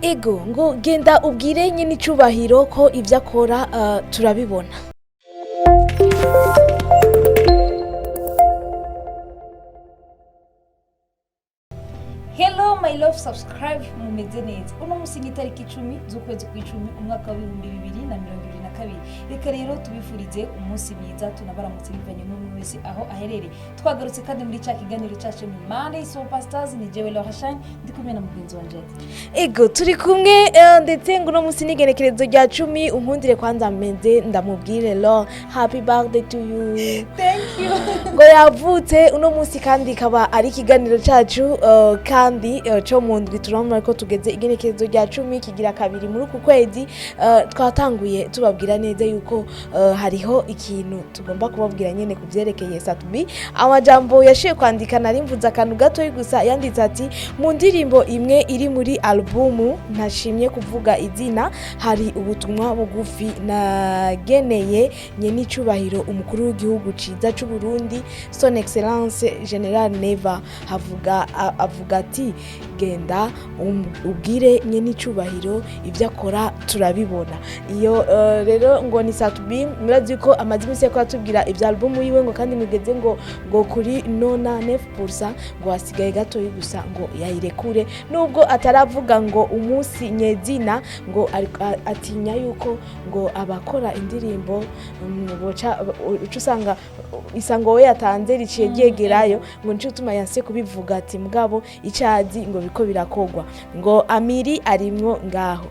ego ngo genda ubwire nyine icubahiro ko ibyo akora turabibona. Hello my love, subscribe mumeze neza. Uno musi ni tariki 10 z'ukwezi kw'icumi umwaka wa 2022. Reka rero tubifurize umunsi mwiza, tunabaramutse bivanye n'umuntu wese aho aherereye. Twagarutse kandi muri cya kiganiro cyacu ni Monday Superstars, ni jewe Laura Shine ndi kumwe na mugenzi wanje. Ego turi kumwe ndetse ngo uno musi n'igenekerezo rya 10 unkundire kwanza meze ndamubwire lo happy birthday to you. Thank you. Ngo yavutse uno musi kandi kaba ari ikiganiro cyacu kandi cyo mu ndwi turabona ko tugeze igenekerezo rya 10 kigira kabiri muri uku kwezi. Twatanguye tubabwira neza yuko hariho ikintu tugomba kubabwira nyene kuvyerekeye Satubi. Amajambo yashiye kwandika narimvuza akantu gato gusa, yanditse ati mu ndirimbo imwe iri muri albumu ntashimye kuvuga izina, hari ubutumwa bugufi nageneye nyene icubahiro umukuru w'igihugu ciza c'u Burundi Son Excellence General Neva. Avuga ati genda ubwire nyene icubahiro ibyo akora turabibona. Iyo rero ngo ni Satubi murazi ko amazimisi yako atubwira ibya albumu yiwe ngo kandi mugeze ngo kuri 99% ngo asigaye gato gusa ngo yayirekure, nubwo ataravuga ngo umunsi nyezina ngo atinya yuko ngo abakora indirimbo boca ucusanga isango we yatanze riciye ryegerayo ngo nico tuma yanse kubivuga ati mugabo icazi ngo biko birakogwa ngo Amiri arimwo ngaho.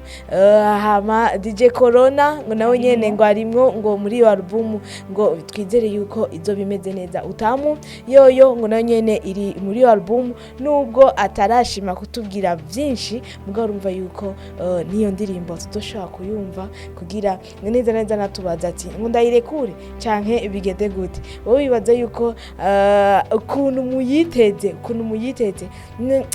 Hama DJ Corona ngo nawe nyene ngo arimwo ngo muri iyo album ngo twizere yuko izo bimeze neza. Utamu yoyo ngo nawe nyene iri muri iyo album nubwo atarashima kutubwira byinshi, mugabo urumva yuko niyo ndirimbo tudoshaka kuyumva kugira neza neza natubaza ati ngo ndayirekure canke bigede gute. Wowe bibaza yuko ukuntu muyiteze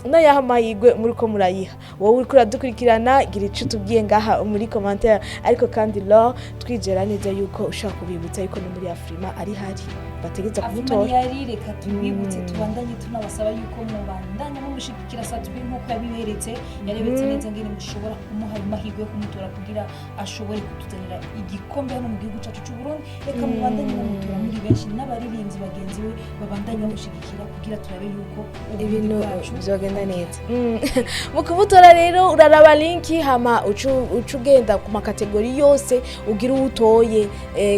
n'ayahamayiwe muri ko murayiha. Wowe uri kuradukurikirana gira ico tubwiye ngaha muri commentaire, ariko kandi lo twijera neza yuko ushaka kubibutsa yuko no muri Afrima ari hari bategeza kumutora. Reka tubibutse tubandanye tunabasaba yuko mubandanya mushigikira Satubi nkuko yabiberetse, yarebetse neza ngene mushobora kumuha amahirwe yo kumutora kugira ashobore kutuzanira igikombe hano mu gihugu cyacu cy'u Burundi. Reka mubandanye mutora muri benshi n'abaririmbyi bagenzi we babandanye mushigikira kugira turabe yuko ibintu bizogenda neza. Mu kumutora rero uraraba linki hama ucugenda ku makategori yose ugira utoye,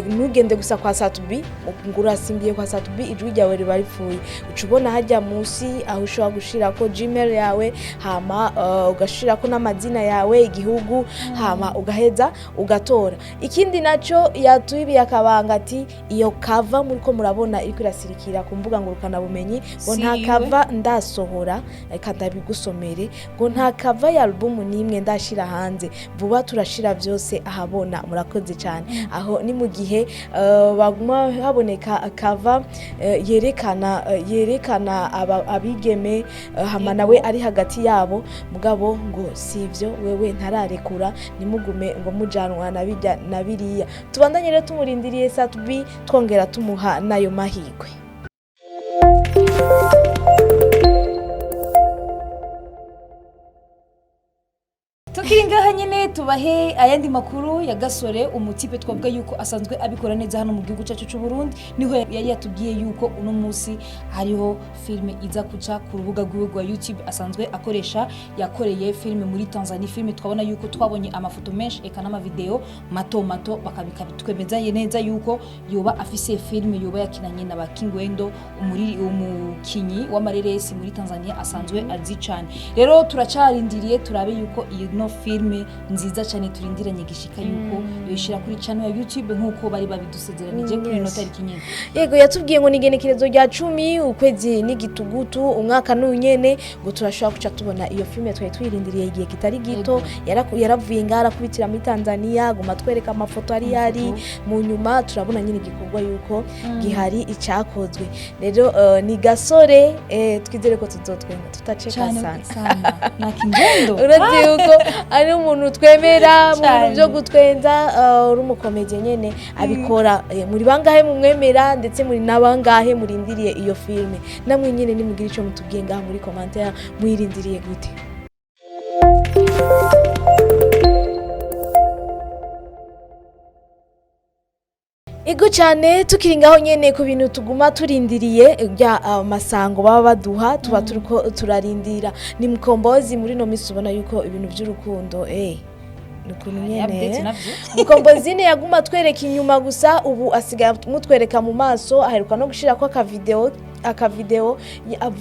ntugende gusa kwa Satubi ngurasimbiye kwa Satubi ijwi ryawe riba ripfuye. Ucubona hajya munsi aho ushobora gushira ko Gmail yawe, hama ugashira ko n'amazina yawe, igihugu, hama ugaheza ugatora. Ikindi naco yatuibi yakabanga ati iyo cover muri ko murabona iri kwirasirikira ku mbuga ngurukana bumenyi ngo nta cover ndasohora, reka ndabigusomere ngo nta cover ya album nimwe ndashira hanze, vuba turashira byose ahabona. Murakoze cyane. Aho ni mu gihe baguma haboneka cover yerekana abigeme hama nawe ari hagati yabo, mugabo ngo sivyo wewe ntararekura nimugume ngo mujanwa na biriya. Tubandanye rero tumurindiriye Satubi twongera tumuha nayo mahigwe. Tukiringaha nyene tubahe ayandi makuru ya Gasore, umutipe twavuga yuko asanzwe abikora neza hano mu gihugu cyacu cy'u Burundi. Niho yari yatubwiye yuko uno munsi hariho filme iza kuca ku rubuga rwa YouTube asanzwe akoresha. Yakoreye filme muri Tanzania, filme twabona yuko twabonye amafoto menshi eka n'ama video mato twemeza neza yuko yoba afise filme yoba yakinanye na Bakingwendo umukinyi w'amareresi muri Tanzania asanzwe azicana. Rero turacarindiriye turabe yuko iyo filme nziza cyane turindiranye gishika yuko yoshira kuri channel ya YouTube nkuko bari babidusezeranije kuri no tariki nyene. Yego yatubwiye ngo nigenekerezo rya 10 ukwezi n'igitugutu umwaka n'unyene ngo turashaka kuca tubona iyo filme twari twirindiriye igihe kitari gito. Yaravuye ngara kubitira muri Tanzania guma twereka amafoto ari yari mu nyuma turabona nyine gikorwa yuko gihari icyakozwe. Rero ni Gasore twizere ko tuzotwenga tutaceka sana. Nakingendo urazi yuko ari umuntu twemera mu byo gutwenza uri umukomedi nyene abikora. Muri bangahe mumwemera ndetse muri nabangahe murindiriye iyo filme? Namwe nyene nimugira ico mutubwiye ngaha muri commentaire mwirindiriye gute. Ego cyane tukiri ngaho nyene ku bintu tuguma turindiriye bya masango baba baduha tuba turiko turarindira ni Mukombozi muri no misi ubona yuko ibintu by'urukundo nukuntu nyene Mukombozine yaguma twereka inyuma gusa ubu asigaye mutwereka mu maso aheruka no gushira ko akavideo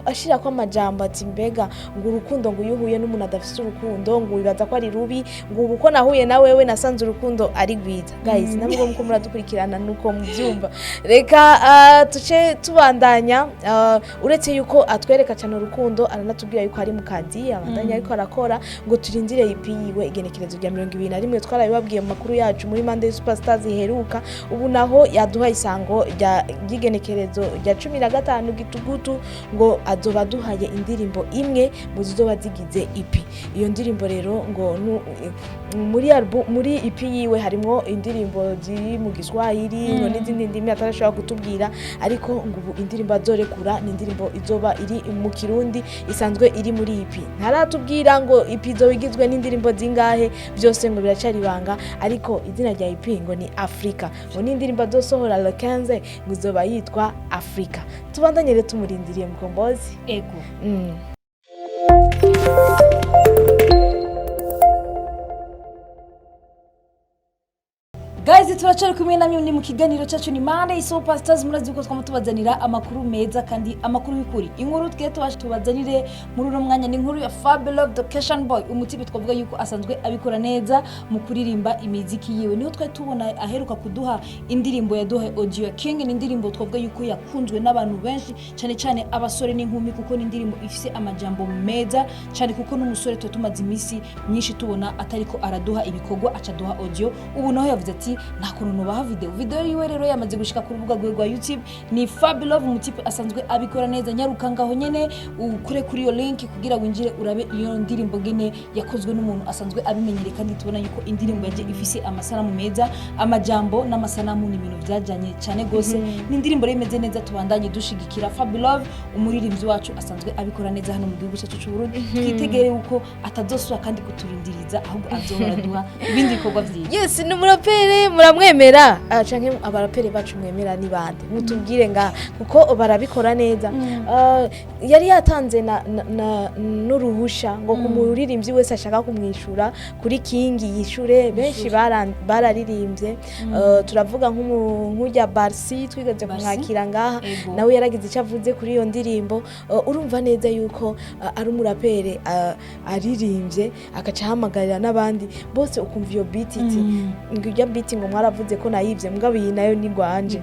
ashira ko amajambo ati mbega ngo urukundo ngo yuhuye n'umuntu adafite urukundo ngo wibaza ko ari rubi ngo ubu ko nahuye na wewe nasanze urukundo ari gwiza guys namwe muko muradukurikirana nuko mubyumva reka tuce tubandanya uretse yuko atwereka cyane urukundo aranatubwira yuko ari mukadi abandanya ariko arakora ngo turindire IP yiwe igenekerezo rya 2021 twarabibabwiye mu makuru yacu muri Monday Superstars iheruka ubu naho yaduha isango rya igenekerezo rya 15 gitugutu ngo azoba duhaye indirimbo imwe mu zizoba zigize EP iyo ndirimbo rero ngo muri EP yiwe harimo indirimbo ziri mu Giswahili ngo n'izindi ndimi atarashobora kutubwira ariko ngo ubu indirimbo azorekura ni indirimbo izoba iri mu Kirundi isanzwe iri muri EP ntaratubwira ngo EP izoba igizwe n'indirimbo zingahe byose ngo biracari banga ariko izina rya EP ngo ni Africa ngo ni indirimbo azosohora le 15 ngo izoba yitwa Africa tubandanye rero tumurindiriye Mukombozi ego Guys turacari kumwe namwe ni mu kiganiro cyacu ni Monday Superstars murazi uko twamutubazanira amakuru meza kandi amakuru y'ukuri inkuru twe tubazanire muri uno mwanya ni inkuru ya Fabulous Education Boy umutipe twavuga yuko asanzwe abikora neza mu kuririmba imiziki yiwe niho twa tubona aheruka kuduha indirimbo yaduha Audio King ni indirimbo twavuga yuko yakunzwe n'abantu benshi cyane cyane abasore n'inkumi kuko ni indirimbo ifise amajambo meza cyane kuko n'umusore twa tumaze imisi myinshi tubona atariko araduha ibikorwa acaduha audio ubu naho yavuze ati nakuntu nubaha video yiwe rero yamaze gushika ku rubuga rwa YouTube ni Fabulous umutipe asanzwe abikora neza nyaruka ngaho nyene ukure kuri iyo link kugira winjire urabe iyo ndirimbo gene yakozwe n'umuntu asanzwe abimenyere kandi tubona yuko indirimbo yaje ifise amasanamu meza amajambo n'amasanamu ni ibintu byajanye cyane gose ni indirimbo imeze neza tubandanye dushigikira Fabulous umuririmbyi wacu asanzwe abikora neza hano mu gihugu cyacu cy'u Burundi twitegere uko atazosura kandi kuturindiriza ahubwo azohora duha ibindi bikorwa vyiza yes ni murapere muramwemera canke abarapere bacu mwemera ni bande mutubwire nga kuko barabikora neza yari yatanze n'uruhusha ngo kumuririmbyi wese ashaka kumwishura kuri King yishure benshi bararirimbye turavuga nk'ujya Barsi twigeze kumwakira ngaha nawe yaragize icyo avuze kuri iyo ndirimbo urumva neza yuko ari umurapere aririmbye akaca hamagarira n'abandi bose ukumva iyo beat iti ngijya beat ngo mwaravuze ko nayivye mugabo iyi nayo ni gwanje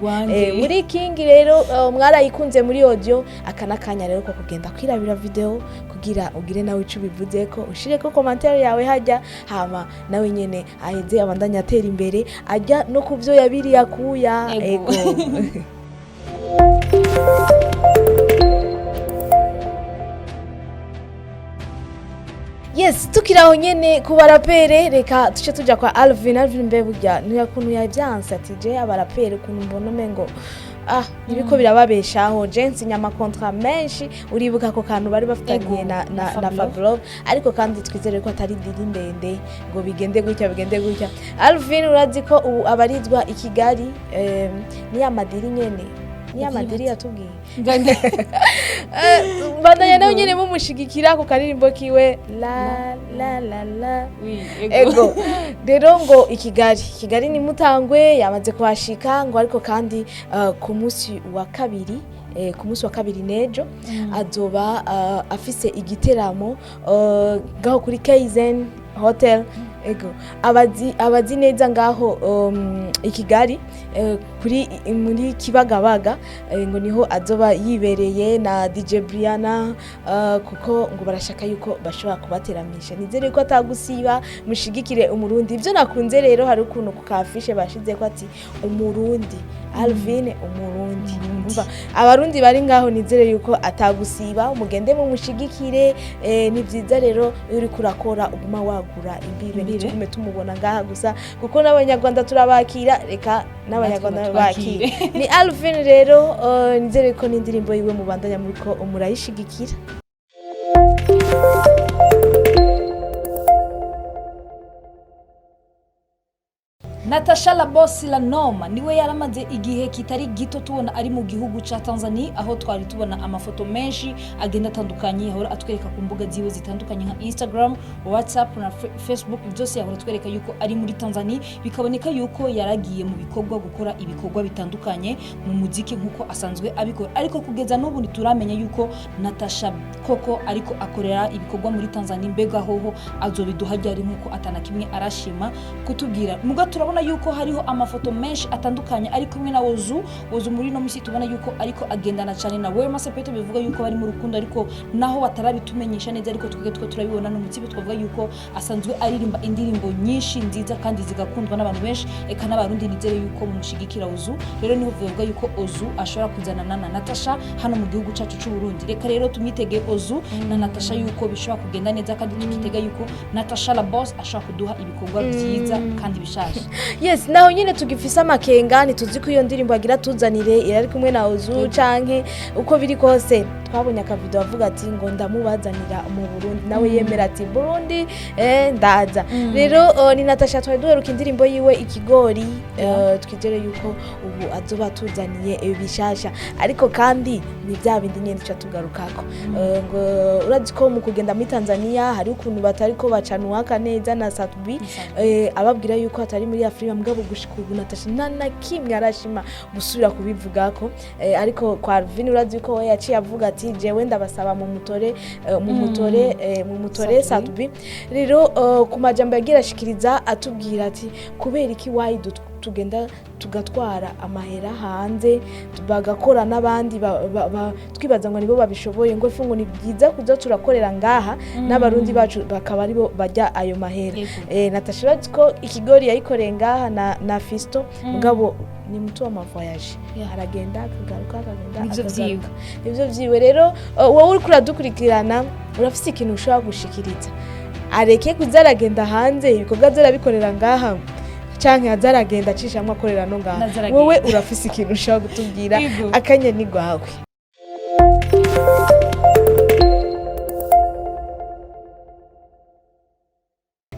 muri King rero mwarayikunze muri audio akanakanya rero ko kugenda kwirabira video kugira ugire nawe ico bivuze ko ushire ko commentaire yawe hajya hama nawe nyene aheze abandanya atera imbere ajya no kuvyo yabiri yakuya ego Yes, tukiraho nyene ku barapere reka tuce tuja kwa Alvin Mbeburya ntiyakuntu yavyanse ati je abarapere kuntu mbona mengo nibiko birababeshaho jensi nyama kontra menshi uribuka ko kantu bari bafitanye na Fabulous ariko kandi twizere ko atari diri ndende ngo bigende gutya Alvin urazi ko ubu abarizwa i Kigali ni amadiri nyene ni amadiri yatubwiye bandanya nawe nyene mumushigikira ku karirimbo kiwe la ego rero ngo i Kigali ni Mutangwe yamaze kuhashika ngo ariko kandi ku munsi wa kabiri nejo azoba afise igiteramo gaho kuri Kaizen Hotel ego abazi neza ngaho i Kigali muri Kibagabaga ngo niho azoba yibereye na DJ Briana kuko ngo barashaka yuko bashobora kubateramisha nizere ko atagusiba mushigikire umurundi ibyo nakunze rero hari ukuntu ku kafishe bashize ko ati umurundi Alvin umurundi umva abarundi bari ngaho nizere yuko atagusiba umugende mu mushigikire ni byiza rero uri kurakora uguma wagura imbibe nitume tumubona ngaha gusa kuko n'abanyarwanda turabakira reka n'abanyarwanda bakire ni Alvin rero nizere ko n'indirimbo yiwe mubandanya muri ko umurayishigikira Natasha la Boss la Noma niwe yaramaze igihe kitari gito tubona ari mu gihugu ca Tanzania, aho twari tubona amafoto menshi agenda atandukanye, ahora atwereka ku mbuga ziwe zitandukanye nka Instagram, WhatsApp na Facebook, byose yahora atwereka yuko ari muri Tanzania, bikaboneka yuko yaragiye mu bikorwa gukora ibikorwa bitandukanye mu muziki nkuko asanzwe abikora, ariko kugeza n'ubu ntituramenya yuko Natasha koko ariko akorera ibikorwa muri Tanzania, mbega hoho azobiduha ryari nkuko atana kimwe arashima kutubwira. Muga turabona yuko hariho amafoto menshi atandukanye ari kumwe na Ozu muri no misi, tubona yuko ariko agendana cyane na Wema Sepetu, bivuga yuko bari mu rukundo, ariko naho batarabitumenyesha neza, ariko twege turabibona no mutibe, twavuga yuko asanzwe aririmba indirimbo nyinshi nziza kandi zigakundwa n'abantu benshi, eka n'abarundi nizere yuko mushigikira Ozu. Rero niho bivuga yuko Ozu ashobora kuzana na Natasha hano mu gihugu cyacu cy'u Burundi. Reka rero tumwitege Ozu na Natasha yuko bishobora kugenda neza, kandi tukitega yuko Natasha la Boss ashobora kuduha ibikorwa byiza kandi bishasha. Yes, naho nyine tugifisa amakenga, ntituzi ko iyo ndirimbo agira tuzanire irari kumwe na Ozu canke uko biri kose. Twabonye akavideo avuga ati ngo ndamubazanira mu Burundi, nawe yemera ati Burundi ndaza. Rero ni Natasha twari duheruka indirimbo yiwe Ikigori, twizere yuko ubu azoba tuzaniye bishasha, ariko kandi ni bya bindi nyene tuca tugarukako. Ngo urazi ko mu kugenda muri Tanzania hari ukuntu batari ko bacanuwaka neza na Satubi, ababwira yuko atari muri Afrika, mugabo gushika ubu Natasha nta kimwe arashima gusubira kubivugako. Ariko kwa Alvin urazi ko we yaciye avuga ati jewe ndabasaba mu mutore Satubi. Rero ku majambo yagira ashikiriza atubwira ati kubera iki wayi tugenda tugatwara amahera hanze bagakora n'abandi twibaza ngo nibo babishoboye, ngo ifungo ni byiza kuza turakorera ngaha n'abarundi bacu bakaba aribo bajya ayo mahera. Natasha urazi ko Ikigori yayikoreye ngaha na Fisto, mugabo ni mtu wa mavoyage, aragenda akagaruka nivyo vyiwe. Rero wowe uri kuradukurikirana urafise ikintu ushobora gushikiriza, areke kuzaragenda hanze ibikorwa byarabikorera ngaha canke azaragenda acishamwe akorera no ngaha. Wowe urafise ikintu ushobora gutubwira, akanya ni gwawe.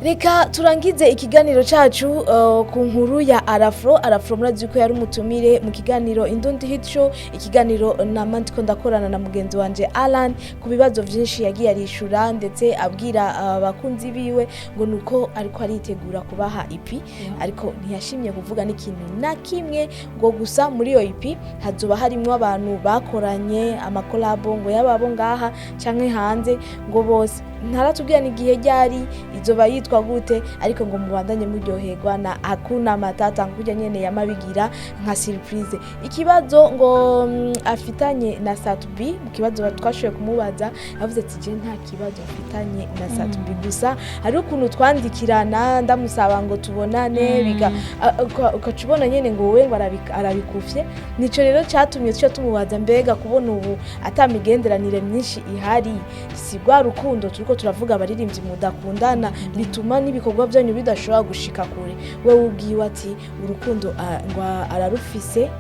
Reka turangize ikiganiro cacu ku nkuru ya Arafro murazi ko yari umutumire mu kiganiro Indundi Hit Show, ikiganiro namandiko ndakorana na mugenzi wanje Alan ku bibazo vyinshi yagiye arishura, ndetse abwira abakunzi biwe ngo nuko ariko aritegura kubaha EP, ariko ntiyashimye kuvuga n'ikintu na kimwe, ngo gusa muri iyo EP hazoba harimo abantu bakoranye amakolabo, ngo yababo ngaha canke hanze, ngo bose ntaratubwira n'igihe ryari izoba yitwa gute, ariko ngo mubandanye muryoherwa na Hakuna Matata nkujya nyene yamabigira nka surprise. Ikibazo ngo afitanye na Satubi, mu kibazo twashoye kumubaza yavuze ati je nta kibazo afitanye na Satubi, gusa hari ukuntu twandikirana ndamusaba ngo tubonane biga ukacubona nyene ngo we ngo arabikufye. Nico rero cyatumye cyo tumubaza mbega kubona ubu atamigenderanire myinshi ihari, sigwa rukundo turiko turavuga abaririmbyi mudakundana bituma n'ibikorwa byanyu bidashobora gushika kure. We ubwiwe ati urukundo ngo ararufise,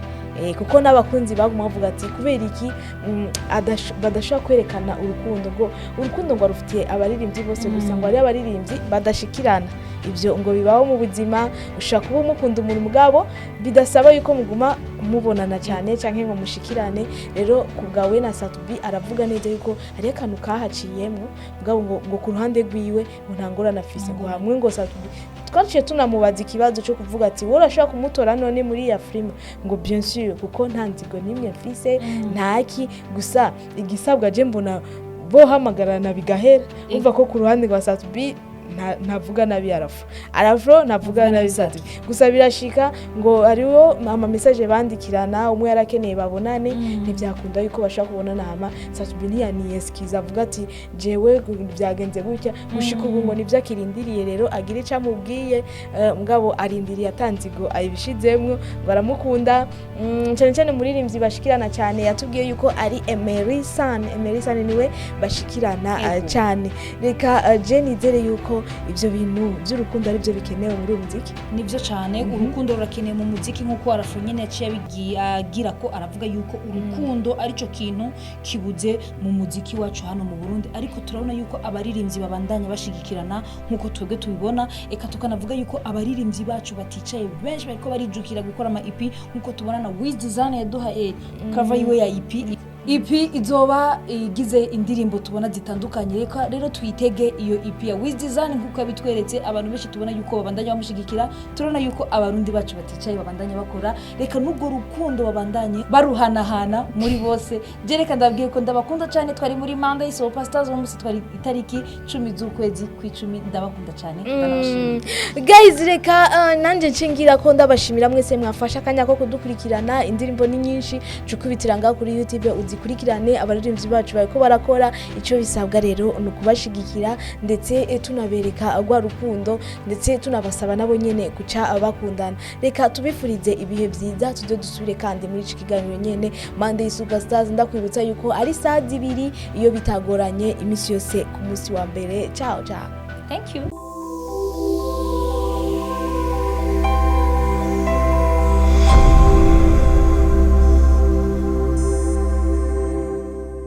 kuko n'abakunzi baguma bavuga ati kubera iki badashobora kwerekana urukundo ngo arufitiye abaririmbyi bose, gusa ngo ari abaririmbyi badashikirana. Ibyo ngo bibaho mu buzima, ushaka kuba umukunda umuntu mugabo bidasaba yuko muguma mubonana cyane canke ngo mushikirane. Rero kubgawe na Satubi aravuga neza yuko ari akantu kahaciyemo, mugabo ngo ku ruhande rwiwe ngo ntangorana afise, ngo hamwe ngo Satubi twaciye tunamubaza ikibazo cyo kuvuga ati wowe urashaka kumutora none muri ya film, ngo bien sûr kuko nta nzigo nimwe mfise ntaki, gusa igisabwa je mbona bo hamagarana bigahera. Umva ko ku ruhande rwa Satubi ntavuga nabi Arafro ntavuga nabi Satubi, gusa birashika ngo ariwo ama message bandikirana, umwe yarakeneye babonane ntibyakunda yuko bashaka kubonana. Hama Satubi ntiyaniyeskiza avuga ati jewe byagenze gutya, gushika ubu ngo nivyo akirindiriye. Rero agira ica mubwiye, mugabo arindiriye atanzigo ayibishizemwe, baramukunda cyane cyane muririmbyi bashikirana cyane. Yatubwiye yuko ari Emery San niwe bashikirana cyane. Reka je nizere yuko ko ivyo bintu by'urukundo ari byo bikenewe muri muziki. Nivyo cyane urukundo rurakeneye mu muziki nkuko Arafro nyene yaciye agira ko aravuga yuko urukundo arico kintu kibuze mu muziki wacu hano mu Burundi, ariko turabona yuko abaririmbyi babandanya bashigikirana nkuko twebwe tubibona, eka tukanavuga yuko abaririmbyi bacu baticaye benshi bariko barijukira gukora ama EP nkuko tubona na Wiz Design yaduha cover yiwe ya EP izoba igize indirimbo tubona zitandukanye. Reka rero twitege iyo EP ya Wiz Design nkuko yabitweretse, abantu benshi tubona yuko babandanya bamushigikira, turabona yuko abarundi bacu baticaye babandanya bakora, reka nubwo rukundo babandanye baruhanahana muri bose. Je reka ndabwiye ko ndabakunda cyane, twari muri Monday Superstars umunsi twari itariki 10 z'ukwezi kw'icumi, ndabakunda cyane ndanabashimira. Guys reka nanje nshingira ko ndabashimira mwese mwafasha akanya ko kudukurikirana, indirimbo ni nyinshi cukubitira ngaho kuri YouTube uzikurikirane, abaririmbyi bacu bariko barakora ico bisabwa rero no kubashigikira, ndetse tunabereka agwa rukundo, ndetse tunabasaba nabo nyene kuca abakundana. Reka tubifurize ibihe byiza, tujye dusubire kandi muri iki kiganiro nyene Monday Superstars. Ndakwibutsa yuko ari saa 2 iyo bitagoranye imisi yose ku munsi wa mbere. Ciao ciao. Thank you.